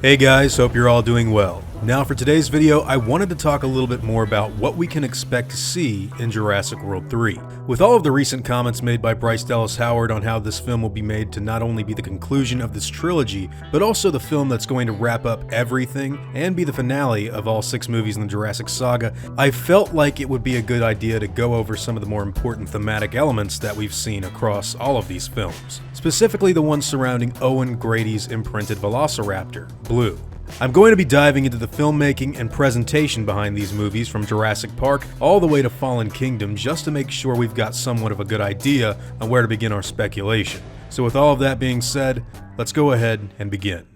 Hey guys, hope you're all doing well. Now for today's video, I wanted to talk a little bit more about what we can expect to see in Jurassic World 3. With all of the recent comments made by Bryce Dallas Howard on how this film will be made to not only be the conclusion of this trilogy, but also the film that's going to wrap up everything and be the finale of all 6 movies in the Jurassic saga, I felt like it would be a good idea to go over some of the more important thematic elements that we've seen across all of these films. Specifically the ones surrounding Owen Grady's imprinted Velociraptor, Blue. I'm going to be diving into the filmmaking and presentation behind these movies from Jurassic Park all the way to Fallen Kingdom just to make sure we've got somewhat of a good idea on where to begin our speculation. So with all of that being said, let's go ahead and begin.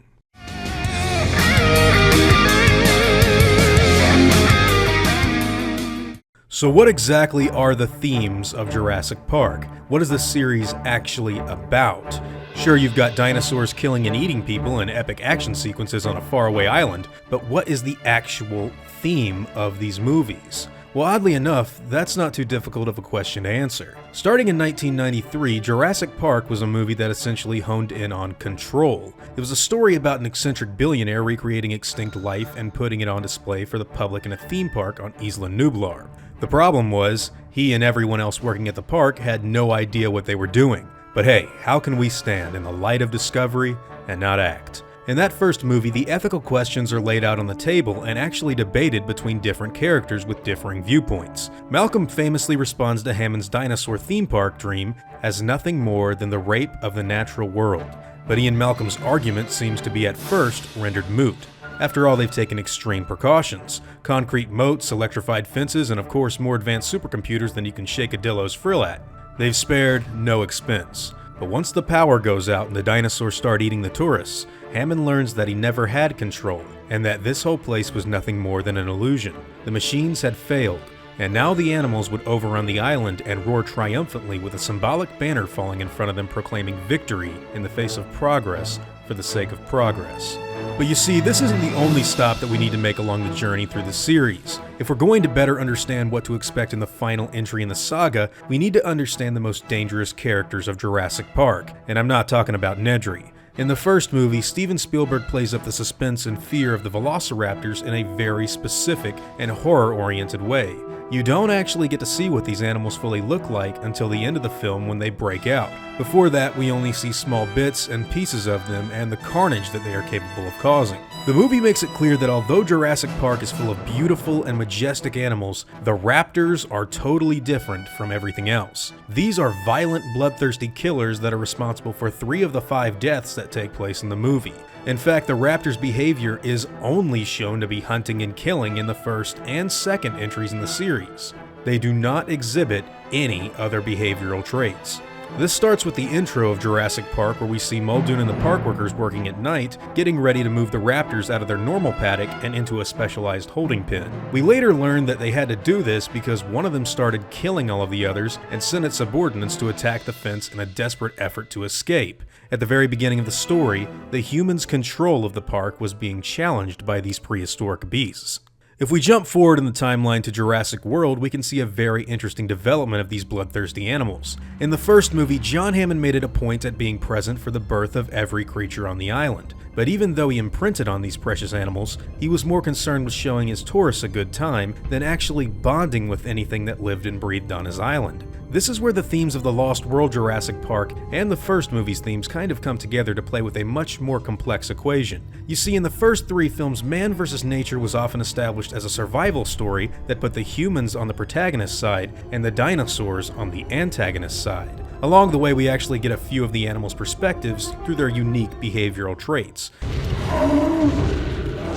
So what exactly are the themes of Jurassic Park? What is the series actually about? Sure, you've got dinosaurs killing and eating people and epic action sequences on a faraway island, but what is the actual theme of these movies? Well, oddly enough, that's not too difficult of a question to answer. Starting in 1993, Jurassic Park was a movie that essentially honed in on control. It was a story about an eccentric billionaire recreating extinct life and putting it on display for the public in a theme park on Isla Nublar. The problem was, he and everyone else working at the park had no idea what they were doing. But hey, how can we stand in the light of discovery and not act? In that first movie, the ethical questions are laid out on the table and actually debated between different characters with differing viewpoints. Malcolm famously responds to Hammond's dinosaur theme park dream as nothing more than the rape of the natural world. But Ian Malcolm's argument seems to be at first rendered moot. After all, they've taken extreme precautions. Concrete moats, electrified fences, and of course more advanced supercomputers than you can shake a Dillo's frill at. They've spared no expense. But once the power goes out and the dinosaurs start eating the tourists, Hammond learns that he never had control, and that this whole place was nothing more than an illusion. The machines had failed, and now the animals would overrun the island and roar triumphantly with a symbolic banner falling in front of them proclaiming victory in the face of progress for the sake of progress. But you see, this isn't the only stop that we need to make along the journey through the series. If we're going to better understand what to expect in the final entry in the saga, we need to understand the most dangerous characters of Jurassic Park, and I'm not talking about Nedry. In the first movie, Steven Spielberg plays up the suspense and fear of the Velociraptors in a very specific and horror-oriented way. You don't actually get to see what these animals fully look like until the end of the film when they break out. Before that, we only see small bits and pieces of them and the carnage that they are capable of causing. The movie makes it clear that although Jurassic Park is full of beautiful and majestic animals, the raptors are totally different from everything else. These are violent, bloodthirsty killers that are responsible for 3 of the 5 deaths that take place in the movie. In fact, the raptors' behavior is only shown to be hunting and killing in the first and second entries in the series. They do not exhibit any other behavioral traits. This starts with the intro of Jurassic Park, where we see Muldoon and the park workers working at night, getting ready to move the raptors out of their normal paddock and into a specialized holding pen. We later learn that they had to do this because one of them started killing all of the others and sent its subordinates to attack the fence in a desperate effort to escape. At the very beginning of the story, the humans' control of the park was being challenged by these prehistoric beasts. If we jump forward in the timeline to Jurassic World, we can see a very interesting development of these bloodthirsty animals. In the first movie, John Hammond made it a point at being present for the birth of every creature on the island. But even though he imprinted on these precious animals, he was more concerned with showing his tourists a good time than actually bonding with anything that lived and breathed on his island. This is where the themes of the Lost World Jurassic Park and the first movie's themes kind of come together to play with a much more complex equation. You see, in the first 3 films, man versus nature was often established as a survival story that put the humans on the protagonist's side and the dinosaurs on the antagonist's side. Along the way, we actually get a few of the animals' perspectives through their unique behavioral traits.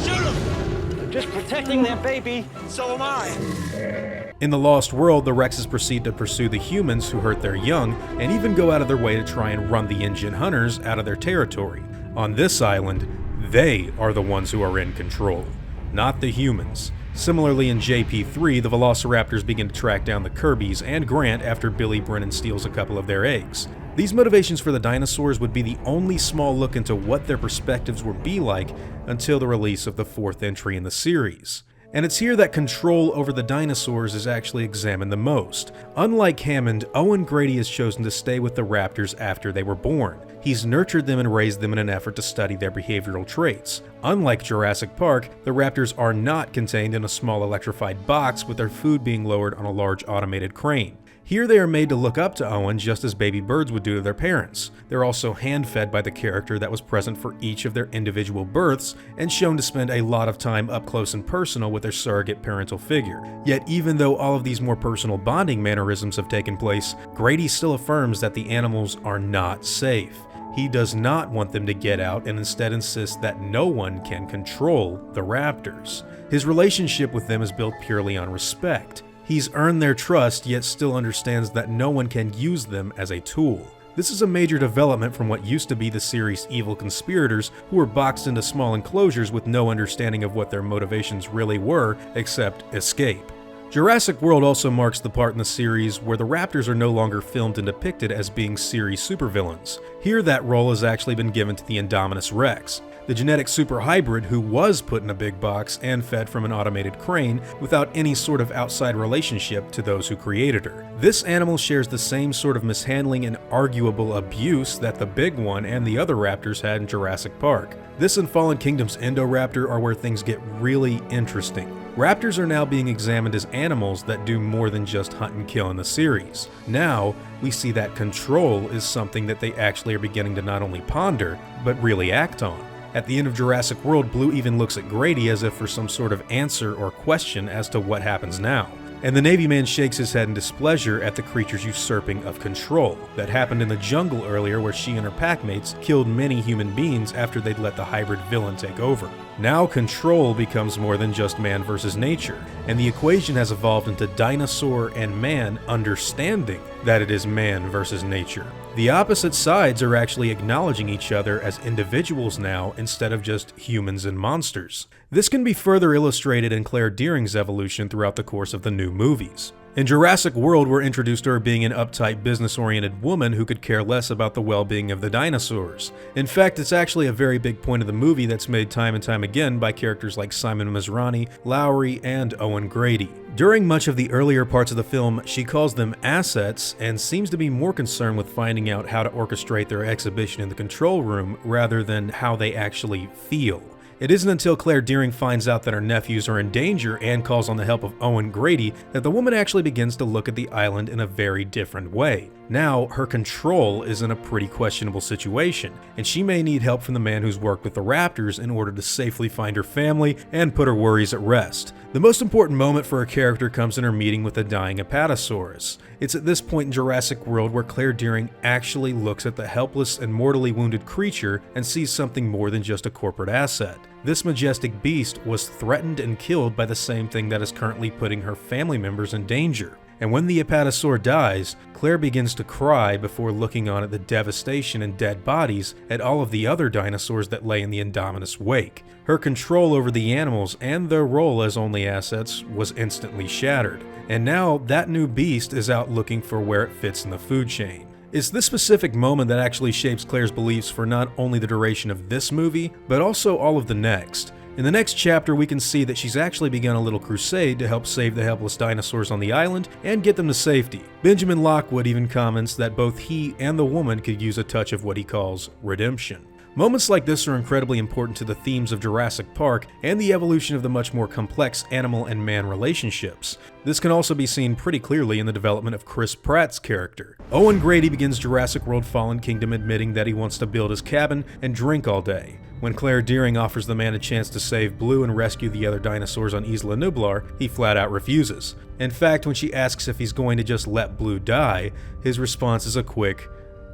Shoot him! I'm just protecting that baby. So am I. In the Lost World, the Rexes proceed to pursue the humans who hurt their young, and even go out of their way to try and run the InGen hunters out of their territory. On this island, they are the ones who are in control, not the humans. Similarly, in JP3, the Velociraptors begin to track down the Kirbys and Grant after Billy Brennan steals a couple of their eggs. These motivations for the dinosaurs would be the only small look into what their perspectives would be like until the release of the 4th entry in the series. And it's here that control over the dinosaurs is actually examined the most. Unlike Hammond, Owen Grady has chosen to stay with the raptors after they were born. He's nurtured them and raised them in an effort to study their behavioral traits. Unlike Jurassic Park, the raptors are not contained in a small electrified box with their food being lowered on a large automated crane. Here they are made to look up to Owen just as baby birds would do to their parents. They're also hand-fed by the character that was present for each of their individual births and shown to spend a lot of time up close and personal with their surrogate parental figure. Yet even though all of these more personal bonding mannerisms have taken place, Grady still affirms that the animals are not safe. He does not want them to get out and instead insists that no one can control the raptors. His relationship with them is built purely on respect. He's earned their trust, yet still understands that no one can use them as a tool. This is a major development from what used to be the series' evil conspirators who were boxed into small enclosures with no understanding of what their motivations really were except escape. Jurassic World also marks the part in the series where the raptors are no longer filmed and depicted as being series supervillains. Here that role has actually been given to the Indominus Rex, the genetic super hybrid who was put in a big box and fed from an automated crane without any sort of outside relationship to those who created her. This animal shares the same sort of mishandling and arguable abuse that the big one and the other raptors had in Jurassic Park. This and Fallen Kingdom's Indoraptor are where things get really interesting. Raptors are now being examined as animals that do more than just hunt and kill in the series. Now, we see that control is something that they actually are beginning to not only ponder, but really act on. At the end of Jurassic World, Blue even looks at Grady as if for some sort of answer or question as to what happens now. And the Navy man shakes his head in displeasure at the creature's usurping of control. That happened in the jungle earlier where she and her packmates killed many human beings after they'd let the hybrid villain take over. Now control becomes more than just man versus nature, and the equation has evolved into dinosaur and man understanding that it is man versus nature. The opposite sides are actually acknowledging each other as individuals now instead of just humans and monsters. This can be further illustrated in Claire Dearing's evolution throughout the course of the new movies. In Jurassic World, we're introduced to her being an uptight, business-oriented woman who could care less about the well-being of the dinosaurs. In fact, it's actually a very big point of the movie that's made time and time again by characters like Simon Masrani, Lowry, and Owen Grady. During much of the earlier parts of the film, she calls them assets and seems to be more concerned with finding out how to orchestrate their exhibition in the control room rather than how they actually feel. It isn't until Claire Dearing finds out that her nephews are in danger and calls on the help of Owen Grady that the woman actually begins to look at the island in a very different way. Now, her control is in a pretty questionable situation, and she may need help from the man who's worked with the raptors in order to safely find her family and put her worries at rest. The most important moment for her character comes in her meeting with the dying Apatosaurus. It's at this point in Jurassic World where Claire Dearing actually looks at the helpless and mortally wounded creature and sees something more than just a corporate asset. This majestic beast was threatened and killed by the same thing that is currently putting her family members in danger. And when the Apatosaur dies, Claire begins to cry before looking on at the devastation and dead bodies at all of the other dinosaurs that lay in the Indominus wake. Her control over the animals and their role as only assets was instantly shattered. And now that new beast is out looking for where it fits in the food chain. It's this specific moment that actually shapes Claire's beliefs for not only the duration of this movie, but also all of the next. In the next chapter, we can see that she's actually begun a little crusade to help save the helpless dinosaurs on the island and get them to safety. Benjamin Lockwood even comments that both he and the woman could use a touch of what he calls redemption. Moments like this are incredibly important to the themes of Jurassic Park and the evolution of the much more complex animal and man relationships. This can also be seen pretty clearly in the development of Chris Pratt's character. Owen Grady begins Jurassic World Fallen Kingdom admitting that he wants to build his cabin and drink all day. When Claire Dearing offers the man a chance to save Blue and rescue the other dinosaurs on Isla Nublar, he flat out refuses. In fact, when she asks if he's going to just let Blue die, his response is a quick,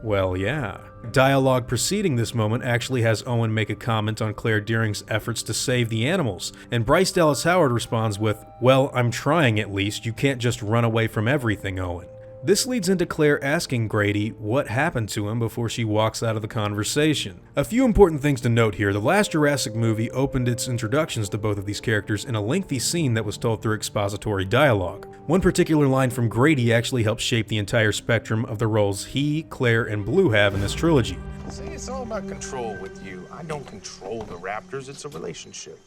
"Well, yeah." Dialogue preceding this moment actually has Owen make a comment on Claire Dearing's efforts to save the animals, and Bryce Dallas Howard responds with, "Well, I'm trying at least, you can't just run away from everything, Owen." This leads into Claire asking Grady what happened to him before she walks out of the conversation. A few important things to note here. The last Jurassic movie opened its introductions to both of these characters in a lengthy scene that was told through expository dialogue. One particular line from Grady actually helps shape the entire spectrum of the roles he, Claire, and Blue have in this trilogy. See, it's all about control with you. I don't control the raptors, it's a relationship.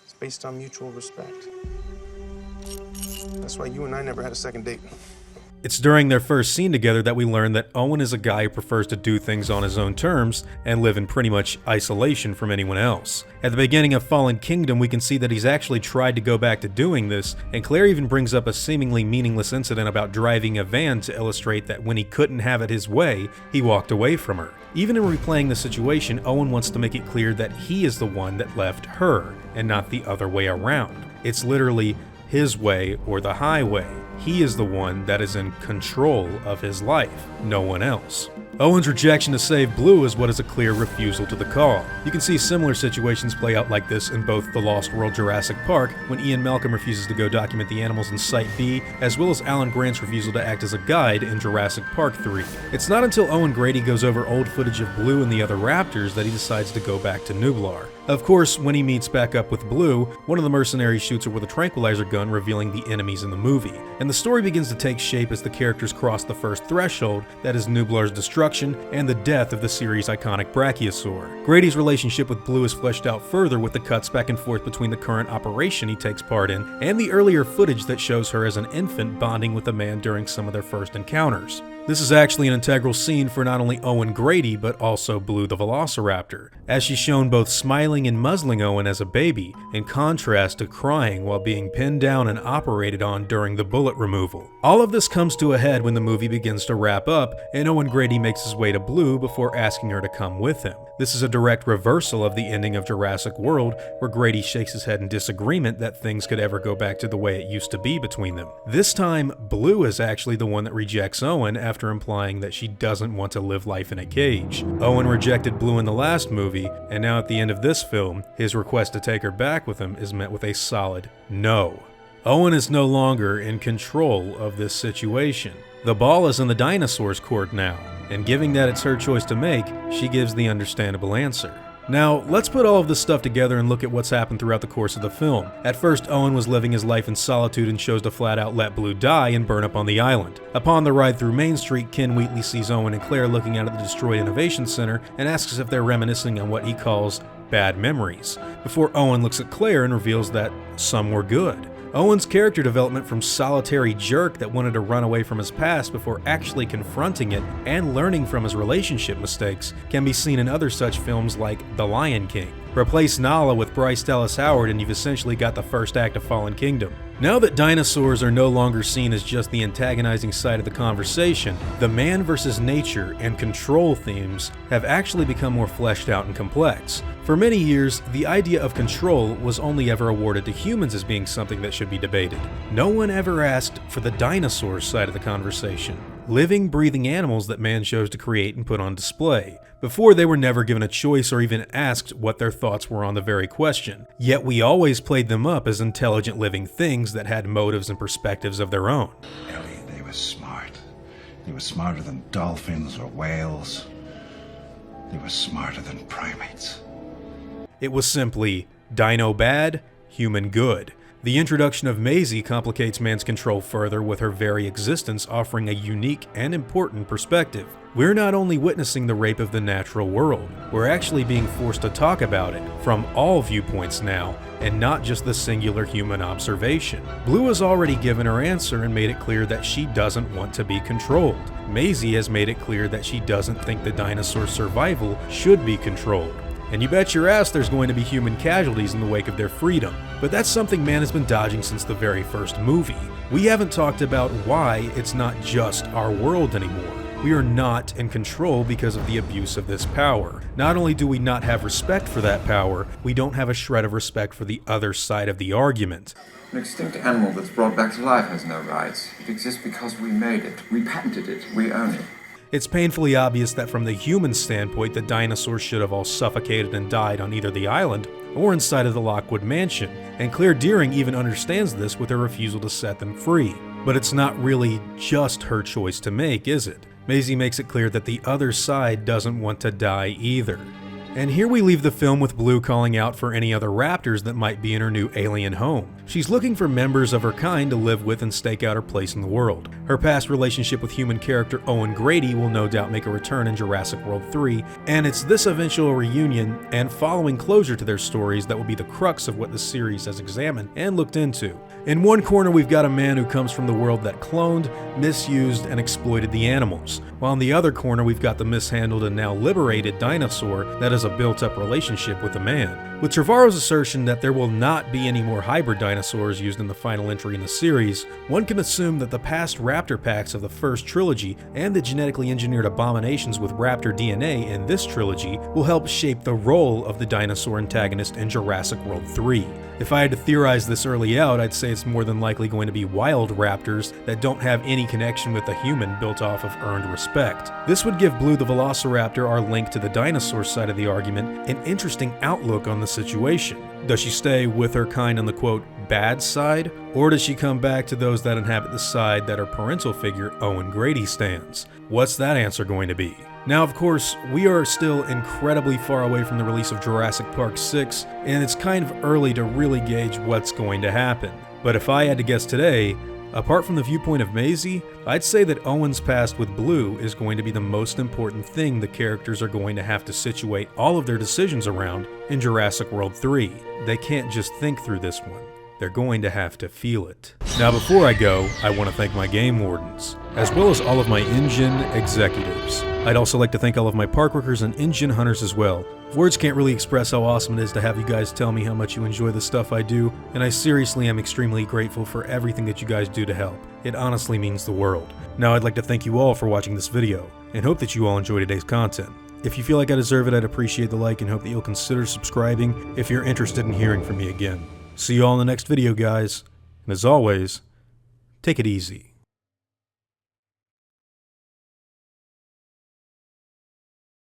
It's based on mutual respect. That's why you and I never had a second date. It's during their first scene together that we learn that Owen is a guy who prefers to do things on his own terms and live in pretty much isolation from anyone else. At the beginning of Fallen Kingdom, we can see that he's actually tried to go back to doing this, and Claire even brings up a seemingly meaningless incident about driving a van to illustrate that when he couldn't have it his way, he walked away from her. Even in replaying the situation, Owen wants to make it clear that he is the one that left her, and not the other way around. It's literally his way or the highway. He is the one that is in control of his life, no one else. Owen's rejection to save Blue is what is a clear refusal to the call. You can see similar situations play out like this in both The Lost World Jurassic Park, when Ian Malcolm refuses to go document the animals in Site B, as well as Alan Grant's refusal to act as a guide in Jurassic Park 3. It's not until Owen Grady goes over old footage of Blue and the other raptors that he decides to go back to Nublar. Of course, when he meets back up with Blue, one of the mercenaries shoots her with a tranquilizer gun, revealing the enemies in the movie. And the story begins to take shape as the characters cross the first threshold, that is Nublar's destruction and the death of the series' iconic Brachiosaur. Grady's relationship with Blue is fleshed out further with the cuts back and forth between the current operation he takes part in and the earlier footage that shows her as an infant bonding with a man during some of their first encounters. This is actually an integral scene for not only Owen Grady, but also Blue the Velociraptor, as she's shown both smiling and muzzling Owen as a baby, in contrast to crying while being pinned down and operated on during the bullet removal. All of this comes to a head when the movie begins to wrap up, and Owen Grady makes his way to Blue before asking her to come with him. This is a direct reversal of the ending of Jurassic World, where Grady shakes his head in disagreement that things could ever go back to the way it used to be between them. This time, Blue is actually the one that rejects Owen after implying that she doesn't want to live life in a cage. Owen rejected Blue in the last movie, and now at the end of this film, his request to take her back with him is met with a solid no. Owen is no longer in control of this situation. The ball is in the dinosaur's court now, and given that it's her choice to make, she gives the understandable answer. Now, let's put all of this stuff together and look at what's happened throughout the course of the film. At first, Owen was living his life in solitude and chose to flat out let Blue die and burn up on the island. Upon the ride through Main Street, Ken Wheatley sees Owen and Claire looking out at the destroyed Innovation Center and asks if they're reminiscing on what he calls bad memories, before Owen looks at Claire and reveals that some were good. Owen's character development from solitary jerk that wanted to run away from his past before actually confronting it and learning from his relationship mistakes can be seen in other such films like The Lion King. Replace Nala with Bryce Dallas Howard and you've essentially got the first act of Fallen Kingdom. Now that dinosaurs are no longer seen as just the antagonizing side of the conversation, the man versus nature and control themes have actually become more fleshed out and complex. For many years, the idea of control was only ever awarded to humans as being something that should be debated. No one ever asked for the dinosaur side of the conversation. Living, breathing animals that man chose to create and put on display. Before, they were never given a choice or even asked what their thoughts were on the very question. Yet we always played them up as intelligent living things that had motives and perspectives of their own. Ellie, they were smart. They were smarter than dolphins or whales. They were smarter than primates. It was simply dino bad, human good. The introduction of Maisie complicates man's control further, with her very existence offering a unique and important perspective. We're not only witnessing the rape of the natural world, we're actually being forced to talk about it from all viewpoints now, and not just the singular human observation. Blue has already given her answer and made it clear that she doesn't want to be controlled. Maisie has made it clear that she doesn't think the dinosaur survival should be controlled. And you bet your ass there's going to be human casualties in the wake of their freedom. But that's something man has been dodging since the very first movie. We haven't talked about why it's not just our world anymore. We are not in control because of the abuse of this power. Not only do we not have respect for that power, we don't have a shred of respect for the other side of the argument. An extinct animal that's brought back to life has no rights. It exists because we made it. We patented it. We own it. It's painfully obvious that from the human standpoint, the dinosaurs should have all suffocated and died on either the island or inside of the Lockwood Mansion, and Claire Dearing even understands this with her refusal to set them free. But it's not really just her choice to make, is it? Maisie makes it clear that the other side doesn't want to die either. And here we leave the film with Blue calling out for any other raptors that might be in her new alien home. She's looking for members of her kind to live with and stake out her place in the world. Her past relationship with human character Owen Grady will no doubt make a return in Jurassic World 3, and it's this eventual reunion and following closure to their stories that will be the crux of what the series has examined and looked into. In one corner we've got a man who comes from the world that cloned, misused, and exploited the animals, while in the other corner we've got the mishandled and now liberated dinosaur that has a built-up relationship with a man. With Trevorrow's assertion that there will not be any more hybrid dinosaurs used in the final entry in the series, one can assume that the past raptor packs of the first trilogy and the genetically engineered abominations with raptor DNA in this trilogy will help shape the role of the dinosaur antagonist in Jurassic World 3. If I had to theorize this early out, I'd say it's more than likely going to be wild raptors that don't have any connection with a human built off of earned respect. This would give Blue the Velociraptor, our link to the dinosaur side of the argument, an interesting outlook on the situation. Does she stay with her kind on the quote, bad side? Or does she come back to those that inhabit the side that her parental figure, Owen Grady, stands? What's that answer going to be? Now, of course, we are still incredibly far away from the release of Jurassic Park 6, and it's kind of early to really gauge what's going to happen. But if I had to guess today, apart from the viewpoint of Maisie, I'd say that Owen's past with Blue is going to be the most important thing the characters are going to have to situate all of their decisions around in Jurassic World 3. They can't just think through this one. They're going to have to feel it. Now before I go, I want to thank my game wardens, as well as all of my InGen executives. I'd also like to thank all of my park workers and InGen hunters as well. Words can't really express how awesome it is to have you guys tell me how much you enjoy the stuff I do, and I seriously am extremely grateful for everything that you guys do to help. It honestly means the world. Now I'd like to thank you all for watching this video, and hope that you all enjoy today's content. If you feel like I deserve it, I'd appreciate the like and hope that you'll consider subscribing if you're interested in hearing from me again. See you all in the next video, guys, and as always, take it easy.